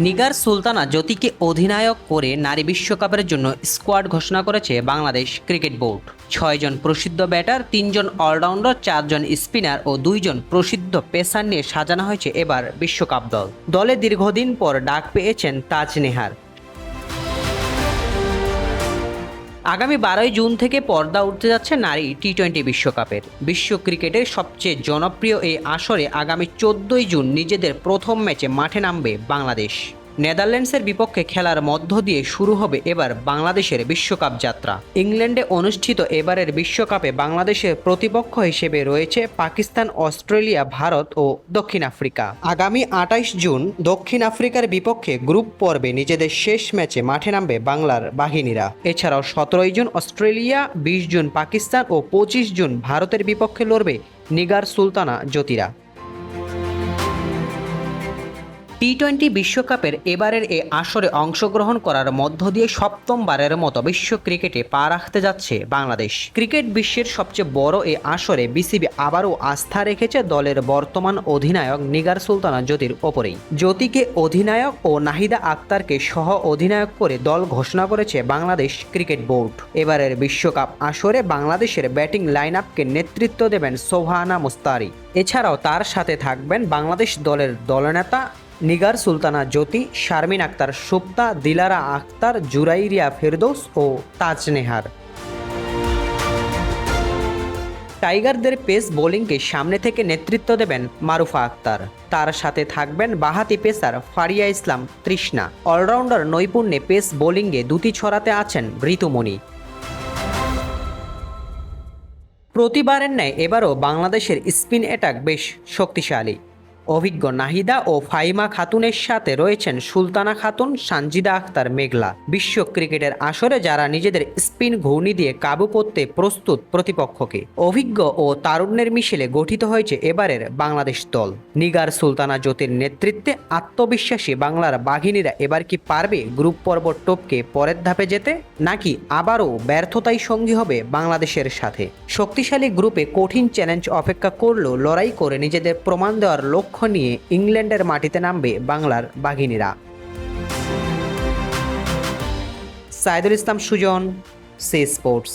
নিগার সুলতানা জ্যোতিকে অধিনায়ক করে নারী বিশ্বকাপের জন্য স্কোয়াড ঘোষণা করেছে বাংলাদেশ ক্রিকেট বোর্ড। ৬ জন প্রসিদ্ধ ব্যাটার, ৩ জন অলরাউন্ডার, ৪ জন স্পিনার ও ২ জন প্রসিদ্ধ পেসার নিয়ে সাজানো হয়েছে এবার বিশ্বকাপ দল। দলে দীর্ঘদিন পর ডাক পেয়েছেন তাজ নেহার। আগামী ১২ই জুন থেকে পর্দা উঠতে যাচ্ছে নারী টি-20 বিশ্বকাপের। বিশ্ব ক্রিকেটের সবচেয়ে জনপ্রিয় এই আসরে আগামী ১৪ই জুন নিজেদের প্রথম ম্যাচে মাঠে নামবে বাংলাদেশ। নেদারল্যান্ডসের বিপক্ষে খেলার মধ্য দিয়ে শুরু হবে এবার বাংলাদেশের বিশ্বকাপ যাত্রা। ইংল্যান্ডে অনুষ্ঠিত এবারের বিশ্বকাপে বাংলাদেশের প্রতিপক্ষ হিসেবে রয়েছে পাকিস্তান, অস্ট্রেলিয়া, ভারত ও দক্ষিণ আফ্রিকা। আগামী ২৮ জুন দক্ষিণ আফ্রিকার বিপক্ষে গ্রুপ পর্বে নিজেদের শেষ ম্যাচে মাঠে নামবে বাংলার বাহিনীরা। এছাড়াও ১৭ই জুন অস্ট্রেলিয়া, ২০ জুন পাকিস্তান ও ২৫ জুন ভারতের বিপক্ষে লড়বে নিগার সুলতানা জ্যোতিরা। টি-20 বিশ্বকাপের এবারের এ আসরে অংশগ্রহণ করার মধ্য দিয়ে সপ্তমবারের মতো বিশ্ব ক্রিকেটে পা রাখতে যাচ্ছে বাংলাদেশ। ক্রিকেট বিশ্বের সবচেয়ে বড় এ আসরে বিসিবি আবারও আস্থা রেখেছে দলের বর্তমান অধিনায়ক নিগার সুলতানা জ্যোতির ওপরেই। জ্যোতিকে অধিনায়ক ও নাহিদা আক্তারকে সহ অধিনায়ক করে দল ঘোষণা করেছে বাংলাদেশ ক্রিকেট বোর্ড। এবারের বিশ্বকাপ আসরে বাংলাদেশের ব্যাটিং লাইন আপকে নেতৃত্ব দেবেন সোবহানা মুস্তারি। এছাড়াও তার সাথে থাকবেন বাংলাদেশ দলের দলনেতা নিগার সুলতানা জ্যোতি, শারমিন আক্তার সুপ্তা, দিলারা আক্তার, জুরাইরিয়া ফেরদৌস ও তাজ নেহার। টাইগারদের পেস বোলিংকে সামনে থেকে নেতৃত্ব দেবেন মারুফা আক্তার। তার সাথে থাকবেন বাঁহাতি পেসার ফারিয়া ইসলাম তৃষ্ণা। অলরাউন্ডার নৈপুণ্যে পেস বোলিংয়ে দুটি ছড়াতে আছেন ঋতুমণি। প্রতিবারের ন্যায় এবারও বাংলাদেশের স্পিন অ্যাটাক বেশ শক্তিশালী। অভিজ্ঞ নাহিদা ও ফাহিমা খাতুনের সাথে রয়েছেন সুলতানা খাতুন, সানজিদা আক্তার মেঘলা। বিশ্ব ক্রিকেটের আসরে যারা নিজেদের স্পিন ঘূর্ণি দিয়ে কাবু করতে প্রস্তুত প্রতিপক্ষকে। অভিজ্ঞ ও তারুণ্যের মিশেলে গঠিত হয়েছে এবারের বাংলাদেশ দল। নিগার সুলতানা জ্যোতির নেতৃত্বে আত্মবিশ্বাসী বাংলার বাঘিনীরা এবার কি পারবে গ্রুপ পর্ব টপকে পরের ধাপে যেতে, নাকি আবারও ব্যর্থতাই সঙ্গী হবে বাংলাদেশের সাথে? শক্তিশালী গ্রুপে কঠিন চ্যালেঞ্জ অপেক্ষা করলেও লড়াই করে নিজেদের প্রমাণ দেওয়ার লক্ষ্য নিয়ে ইংল্যান্ডের মাটিতে নামবে বাংলার বাঘিনীরা। Saidul Islam Sujan, C sports.